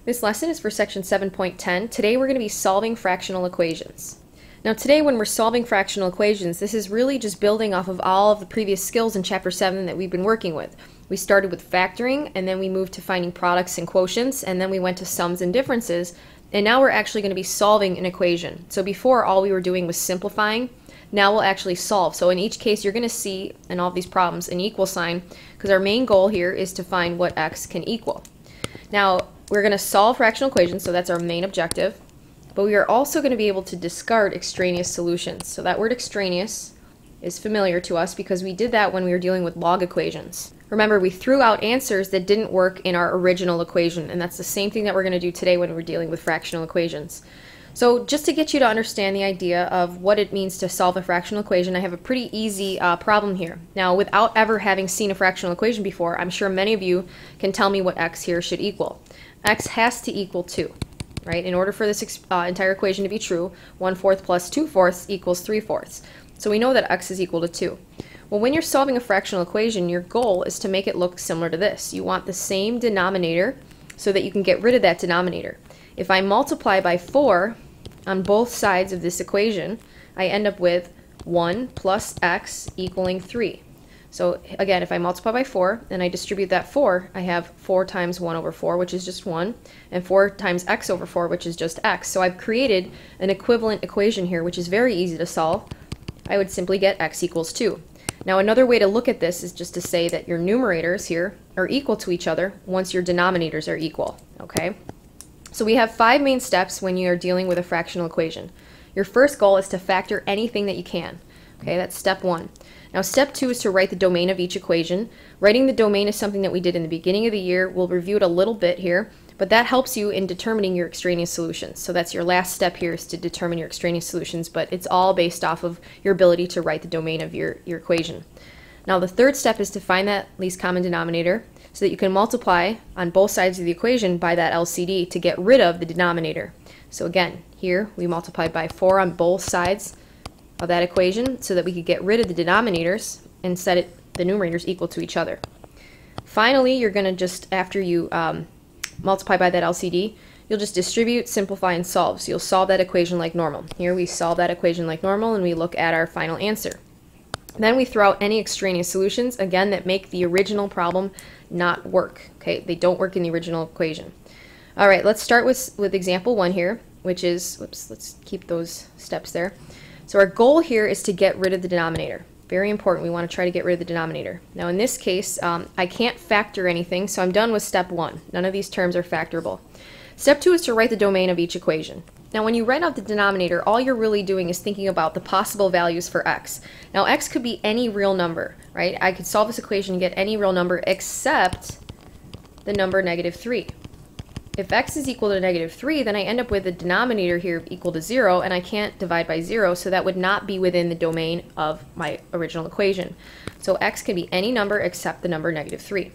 This lesson is for section 7.10. Today we're going to be solving fractional equations. Now today when we're solving fractional equations, this is really just building off of all of the previous skills in chapter 7 that we've been working with. We started with factoring, and then we moved to finding products and quotients, and then we went to sums and differences, and now we're actually going to be solving an equation. So before, all we were doing was simplifying. Now we'll actually solve. So in each case you're going to see in all of these problems an equal sign, because our main goal here is to find what x can equal. Now we're going to solve fractional equations, so that's our main objective, but we are also going to be able to discard extraneous solutions. So that word extraneous is familiar to us because we did that when we were dealing with log equations. Remember, we threw out answers that didn't work in our original equation, and that's the same thing that we're going to do today when we're dealing with fractional equations. So just to get you to understand the idea of what it means to solve a fractional equation, I have a pretty easy problem here. Now, without ever having seen a fractional equation before, I'm sure many of you can tell me what x here should equal. X has to equal 2, right? In order for this entire equation to be true, 1/4 plus 2/4 equals 3/4. So we know that x is equal to 2. Well, when you're solving a fractional equation, your goal is to make it look similar to this. You want the same denominator so that you can get rid of that denominator. If I multiply by 4 on both sides of this equation, I end up with 1 plus x equaling 3. So again, if I multiply by 4 and I distribute that 4, I have 4 times 1 over 4, which is just 1, and 4 times x over 4, which is just x. So I've created an equivalent equation here, which is very easy to solve. I would simply get x equals 2. Now another way to look at this is just to say that your numerators here are equal to each other once your denominators are equal, okay? So we have 5 main steps when you are dealing with a fractional equation. Your first goal is to factor anything that you can. Okay, that's step 1. Now step 2 is to write the domain of each equation. Writing the domain is something that we did in the beginning of the year. We'll review it a little bit here, but that helps you in determining your extraneous solutions. So that's your last step here, is to determine your extraneous solutions, but it's all based off of your ability to write the domain of your equation. Now the third step is to find that least common denominator so that you can multiply on both sides of the equation by that LCD to get rid of the denominator. So again, here we multiplied by 4 on both sides of that equation so that we could get rid of the denominators and set the numerators equal to each other. Finally, you're going to just, after you multiply by that LCD, you'll just distribute, simplify, and solve. So you'll solve that equation like normal. Here we solve that equation like normal and we look at our final answer. Then we throw out any extraneous solutions, again, that make the original problem not work. Okay, they don't work in the original equation. All right, let's start with example 1 here, which is, whoops, let's keep those steps there. So our goal here is to get rid of the denominator. Very important, we want to try to get rid of the denominator. Now in this case, I can't factor anything, so I'm done with step 1. None of these terms are factorable. Step 2 is to write the domain of each equation. Now when you write out the denominator, all you're really doing is thinking about the possible values for x. Now x could be any real number, right? I could solve this equation and get any real number except the number -3. If x is equal to -3, then I end up with a denominator here equal to 0, and I can't divide by 0, so that would not be within the domain of my original equation. So x can be any number except the number -3.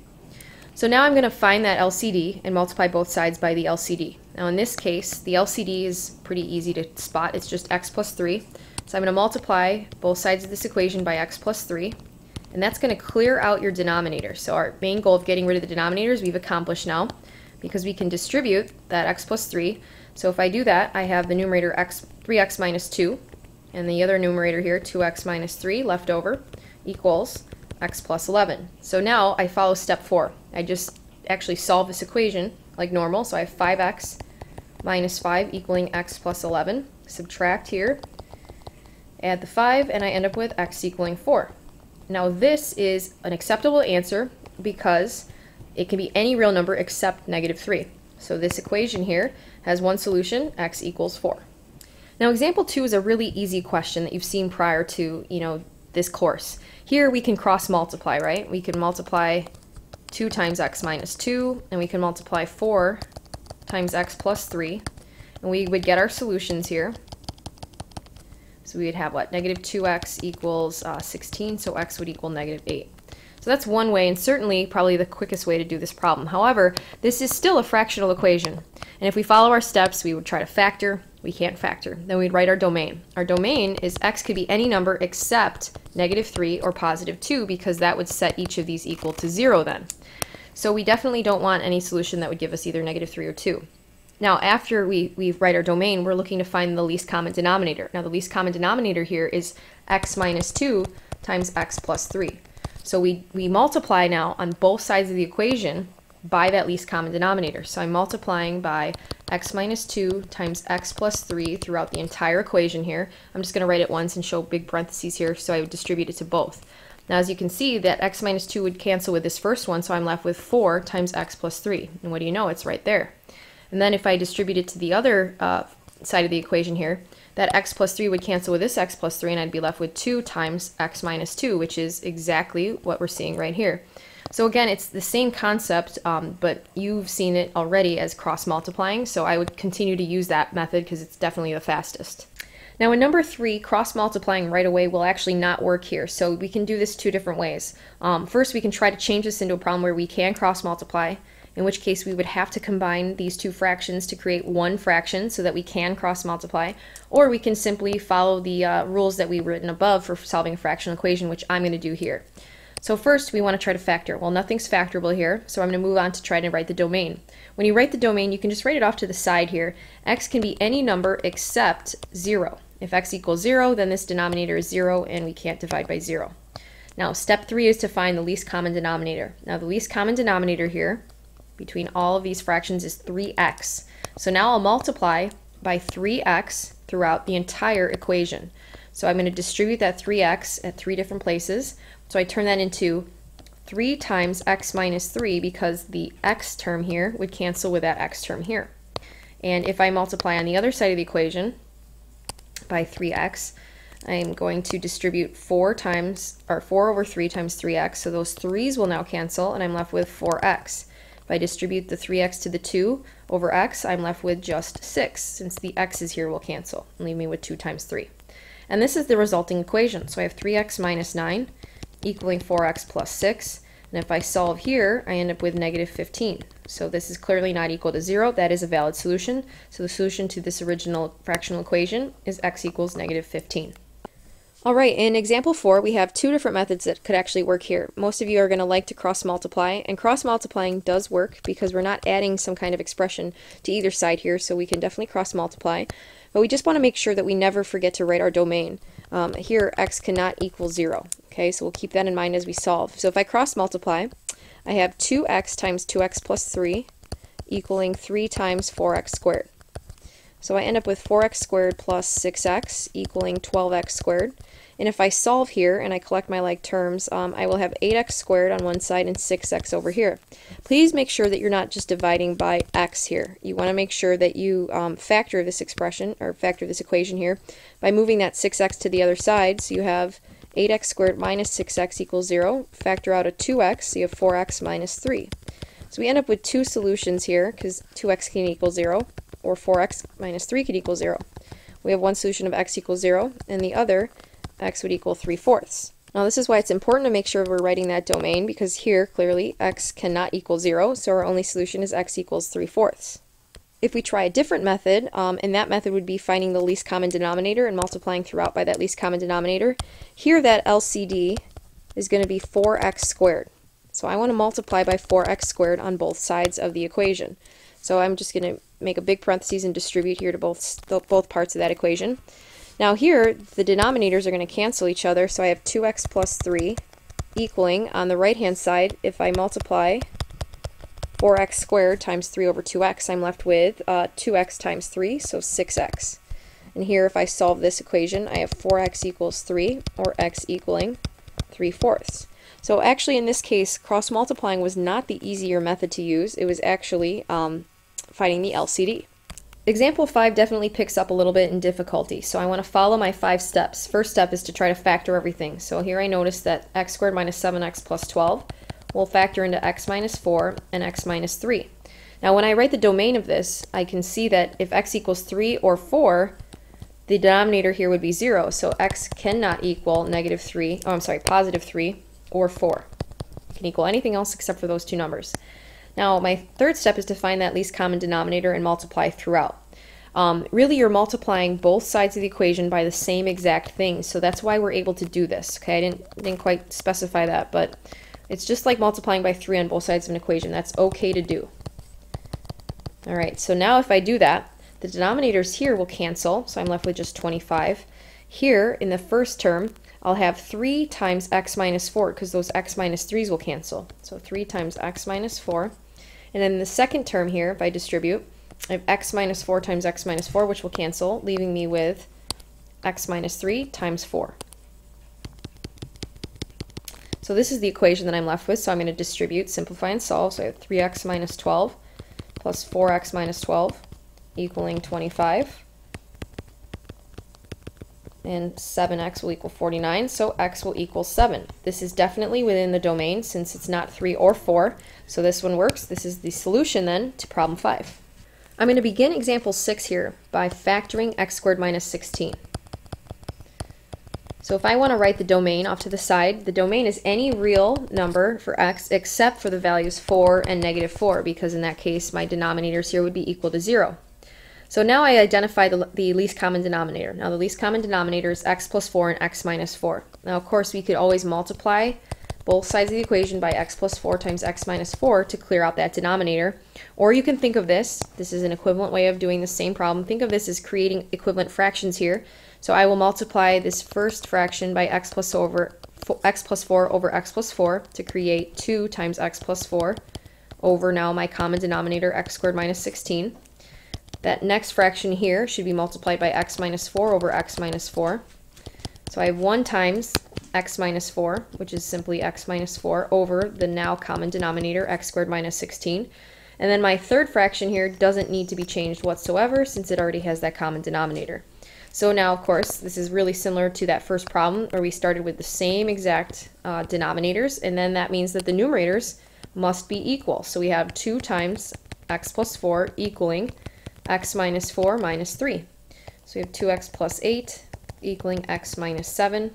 So now I'm going to find that LCD and multiply both sides by the LCD. Now in this case, the LCD is pretty easy to spot. It's just x plus 3. So I'm going to multiply both sides of this equation by x plus 3, and that's going to clear out your denominator. So our main goal of getting rid of the denominators we've accomplished now, because we can distribute that x plus 3. So if I do that, I have the numerator 3x minus 2, and the other numerator here, 2x minus 3, left over, equals x plus 11. So now I follow step 4. I just actually solve this equation like normal. So I have 5x minus 5 equaling x plus 11. Subtract here, add the 5, and I end up with x equaling 4. Now this is an acceptable answer because it can be any real number except -3. So this equation here has one solution, x equals 4. Now example 2 is a really easy question that you've seen prior to, this course. Here we can cross multiply, right? We can multiply 2 times x minus 2, and we can multiply 4 times x plus 3, and we would get our solutions here. So we would have what? -2x equals 16, so x would equal -8. So that's one way, and certainly probably the quickest way to do this problem. However, this is still a fractional equation, and if we follow our steps, we would try to factor. We can't factor. Then we'd write our domain. Our domain is x could be any number except -3 or +2, because that would set each of these equal to 0 then. So we definitely don't want any solution that would give us either -3 or 2. Now, after we write our domain, we're looking to find the least common denominator. Now, the least common denominator here is x minus 2 times x plus 3. So we multiply now on both sides of the equation by that least common denominator. So I'm multiplying by x minus 2 times x plus 3 throughout the entire equation here. I'm just going to write it once and show big parentheses here, so I would distribute it to both. Now, as you can see, that x minus 2 would cancel with this first one, so I'm left with 4 times x plus 3. And what do you know? It's right there. And then if I distribute it to the other side of the equation here, that x plus 3 would cancel with this x plus 3, and I'd be left with 2 times x minus 2, which is exactly what we're seeing right here. So again, it's the same concept, but you've seen it already as cross-multiplying, so I would continue to use that method because it's definitely the fastest. Now in number 3, cross-multiplying right away will actually not work here, so we can do this 2 different ways. First, we can try to change this into a problem where we can cross-multiply, in which case we would have to combine these 2 fractions to create one fraction so that we can cross-multiply, or we can simply follow the rules that we've written above for solving a fractional equation, which I'm going to do here. So first, we want to try to factor. Well, nothing's factorable here, so I'm going to move on to try to write the domain. When you write the domain, you can just write it off to the side here. X can be any number except 0. If x equals 0, then this denominator is 0, and we can't divide by 0. Now, step 3 is to find the least common denominator. Now, the least common denominator here between all of these fractions is 3x. So now I'll multiply by 3x throughout the entire equation. So I'm going to distribute that 3x at 3 different places. So I turn that into 3 times x minus 3 because the x term here would cancel with that x term here. And if I multiply on the other side of the equation by 3x, I'm going to distribute 4 over 3 times 3x. So those 3's will now cancel, and I'm left with 4x. If I distribute the 3x to the 2 over x, I'm left with just 6, since the x's here will cancel and leave me with 2 times 3. And this is the resulting equation. So I have 3x minus 9 equaling 4x plus 6. And if I solve here, I end up with -15. So this is clearly not equal to 0. That is a valid solution. So the solution to this original fractional equation is x equals -15. All right, in example 4, we have 2 different methods that could actually work here. Most of you are going to like to cross-multiply, and cross-multiplying does work because we're not adding some kind of expression to either side here, so we can definitely cross-multiply. But we just want to make sure that we never forget to write our domain. Here, x cannot equal 0. Okay, so we'll keep that in mind as we solve. So if I cross-multiply, I have 2x times 2x plus 3 equaling 3 times 4x squared. So I end up with 4x squared plus 6x equaling 12x squared. And if I solve here and I collect my like terms, I will have 8x squared on one side and 6x over here. Please make sure that you're not just dividing by x here. You want to make sure that you factor this expression, or factor this equation here, by moving that 6x to the other side. So you have 8x squared minus 6x equals 0. Factor out a 2x, so you have 4x minus 3. So we end up with 2 solutions here, because 2x can equal 0, or 4x minus 3 could equal 0. We have one solution of x equals 0, and the other, x would equal 3/4. Now this is why it's important to make sure we're writing that domain, because here, clearly, x cannot equal 0, so our only solution is x equals 3/4. If we try a different method, and that method would be finding the least common denominator and multiplying throughout by that least common denominator, here that LCD is going to be 4x squared. So I want to multiply by 4x squared on both sides of the equation. So I'm just going to make a big parentheses and distribute here to both parts of that equation. Now here, the denominators are going to cancel each other, so I have 2x plus 3 equaling, on the right-hand side, if I multiply 4x squared times 3 over 2x, I'm left with 2x times 3, so 6x. And here, if I solve this equation, I have 4x equals 3, or x equaling 3/4. So actually, in this case, cross-multiplying was not the easier method to use. It was actually finding the LCD. Example 5 definitely picks up a little bit in difficulty, so I want to follow my 5 steps. First step is to try to factor everything. So here I notice that x squared minus 7x plus 12 will factor into x minus 4 and x minus 3. Now when I write the domain of this, I can see that if x equals 3 or 4, the denominator here would be 0, so x cannot equal positive 3 or 4. It can equal anything else except for those 2 numbers. Now, my third step is to find that least common denominator and multiply throughout. Really, you're multiplying both sides of the equation by the same exact thing, so that's why we're able to do this. Okay, I didn't quite specify that, but It's just like multiplying by 3 on both sides of an equation. That's okay to do. All right, so now if I do that, the denominators here will cancel, so I'm left with just 25. Here, in the first term, I'll have 3 times x minus 4, because those x minus 3's will cancel. So 3 times x minus 4. And then in the second term here, if I distribute, I have x minus 4 times x minus 4, which will cancel, leaving me with x minus 3 times 4. So this is the equation that I'm left with, so I'm going to distribute, simplify, and solve. So I have 3x minus 12 plus 4x minus 12 equaling 25. And 7x will equal 49, so x will equal 7. This is definitely within the domain since it's not 3 or 4, so this one works. This is the solution then to problem 5. I'm going to begin example 6 here by factoring x squared minus 16. So if I want to write the domain off to the side, the domain is any real number for x except for the values 4 and negative 4, because in that case my denominators here would be equal to 0. So now I identify the least common denominator. Now the least common denominator is x plus 4 and x minus 4. Now of course we could always multiply both sides of the equation by x plus 4 times x minus 4 to clear out that denominator. Or you can think of this is an equivalent way of doing the same problem. Think of this as creating equivalent fractions here. So I will multiply this first fraction by x plus 4 over x plus 4 to create 2 times x plus 4 over now my common denominator x squared minus 16. That next fraction here should be multiplied by x minus 4 over x minus 4. So I have 1 times x minus 4, which is simply x minus 4, over the now common denominator x squared minus 16. And then my third fraction here doesn't need to be changed whatsoever since it already has that common denominator. So now, of course, this is really similar to that first problem where we started with the same exact denominators, and then that means that the numerators must be equal. So we have 2 times x plus 4 equaling x minus 4 minus 3. So we have 2x plus 8 equaling x minus 7.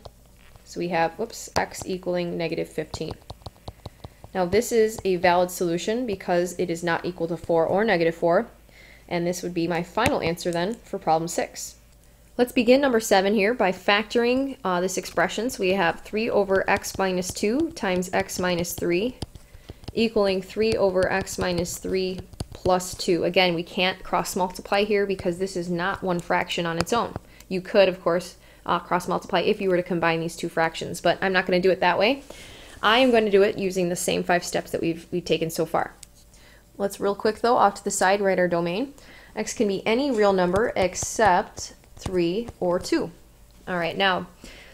So we have, x equaling negative 15. Now this is a valid solution because it is not equal to 4 or negative 4, and this would be my final answer then for problem 6. Let's begin number 7 here by factoring this expression. So we have 3 over x minus 2 times x minus 3 equaling 3 over x minus 3 plus 2. Again, we can't cross multiply here because this is not one fraction on its own. You could, of course, cross multiply if you were to combine these two fractions, but I'm not going to do it that way. I am going to do it using the same 5 steps that we've taken so far. Let's real quick though, off to the side, write our domain. X can be any real number except 3 or 2. All right, now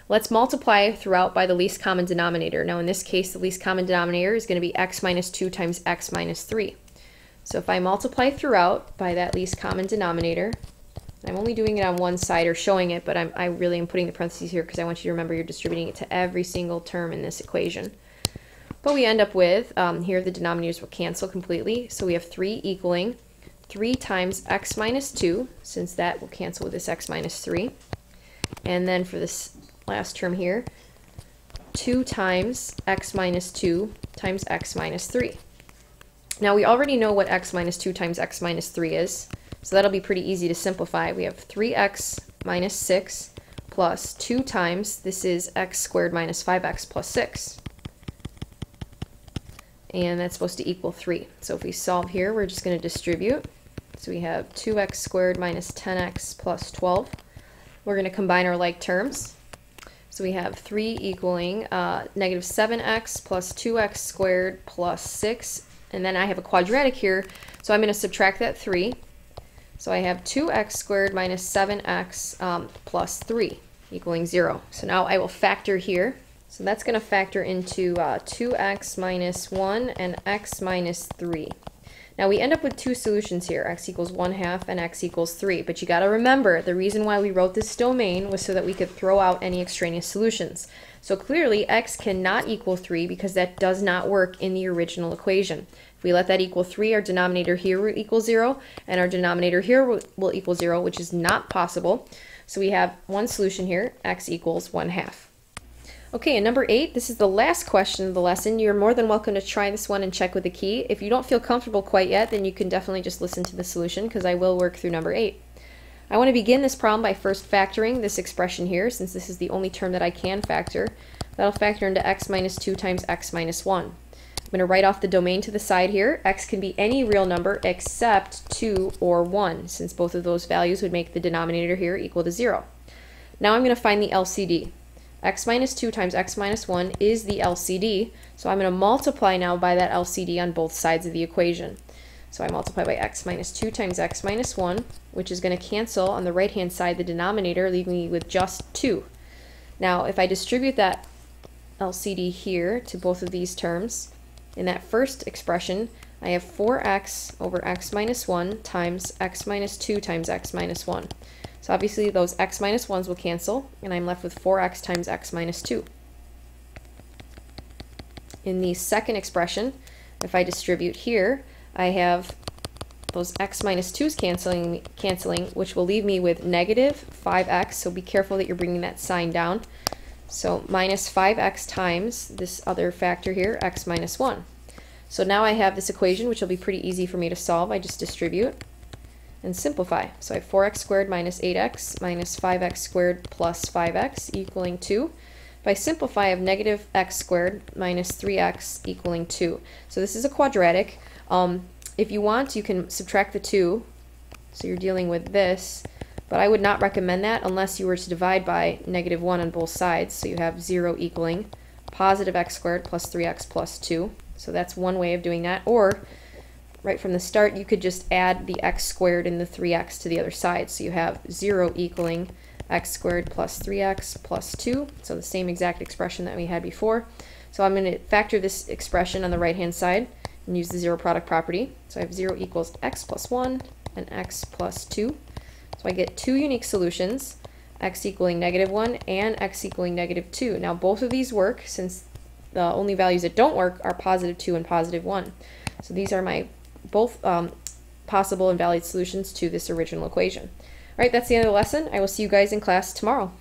let's multiply throughout by the least common denominator. Now in this case, the least common denominator is going to be x minus 2 times x minus 3. So if I multiply throughout by that least common denominator, I'm only doing it on one side or showing it, but I really am putting the parentheses here because I want you to remember you're distributing it to every single term in this equation. But we end up with, here the denominators will cancel completely, so we have 3 equaling 3 times x minus 2, since that will cancel with this x minus 3. And then for this last term here, 2 times x minus 2 times x minus 3. Now we already know what x minus 2 times x minus 3 is, so that'll be pretty easy to simplify. We have 3x minus 6 plus 2 times, this is x squared minus 5x plus 6. And that's supposed to equal 3. So if we solve here, we're just going to distribute. So we have 2x squared minus 10x plus 12. We're going to combine our like terms. So we have 3 equaling negative 7x plus 2x squared plus 6. And then I have a quadratic here, so I'm going to subtract that 3. So I have 2x squared minus 7x plus 3 equaling 0. So now I will factor here. So that's going to factor into 2x minus 1 and x minus 3. Now we end up with two solutions here, x equals 1/2 and x equals 3. But you got to remember, the reason why we wrote this domain was so that we could throw out any extraneous solutions. So clearly x cannot equal 3 because that does not work in the original equation. If we let that equal 3, our denominator here will equal 0, and our denominator here will equal 0, which is not possible. So we have one solution here, x equals 1/2. Okay, and number 8, this is the last question of the lesson. You're more than welcome to try this one and check with the key. If you don't feel comfortable quite yet, then you can definitely just listen to the solution because I will work through number 8. I want to begin this problem by first factoring this expression here, since this is the only term that I can factor. That'll factor into x minus 2 times x minus 1. I'm going to write off the domain to the side here. X can be any real number except 2 or 1, since both of those values would make the denominator here equal to 0. Now I'm going to find the LCD. X minus 2 times x minus 1 is the LCD, so I'm going to multiply now by that LCD on both sides of the equation. So I multiply by x minus 2 times x minus 1, which is going to cancel on the right-hand side the denominator, leaving me with just 2. Now, if I distribute that LCD here to both of these terms, in that first expression, I have 4x over x minus 1 times x minus 2 times x minus 1. So obviously those x minus 1s will cancel, and I'm left with 4x times x minus 2. In the second expression, if I distribute here, I have those x minus 2's canceling, which will leave me with negative 5x, so be careful that you're bringing that sign down. So minus 5x times this other factor here, x minus 1. So now I have this equation, which will be pretty easy for me to solve. I just distribute and simplify. So I have 4x squared minus 8x minus 5x squared plus 5x equaling 2. If I simplify, I have negative x squared minus 3x equaling 2. So this is a quadratic. If you want, you can subtract the 2, so you're dealing with this, but I would not recommend that unless you were to divide by negative 1 on both sides, so you have 0 equaling positive x squared plus 3x plus 2. So that's one way of doing that. Or right from the start, you could just add the x squared and the 3x to the other side, so you have 0 equaling x squared plus 3x plus 2, so the same exact expression that we had before. So I'm going to factor this expression on the right-hand side and use the zero product property. So I have 0 equals x plus 1 and x plus 2. So I get two unique solutions, x equaling negative 1 and x equaling negative 2. Now both of these work, since the only values that don't work are positive 2 and positive 1. So these are my both possible and valid solutions to this original equation. All right, that's the end of the lesson. I will see you guys in class tomorrow.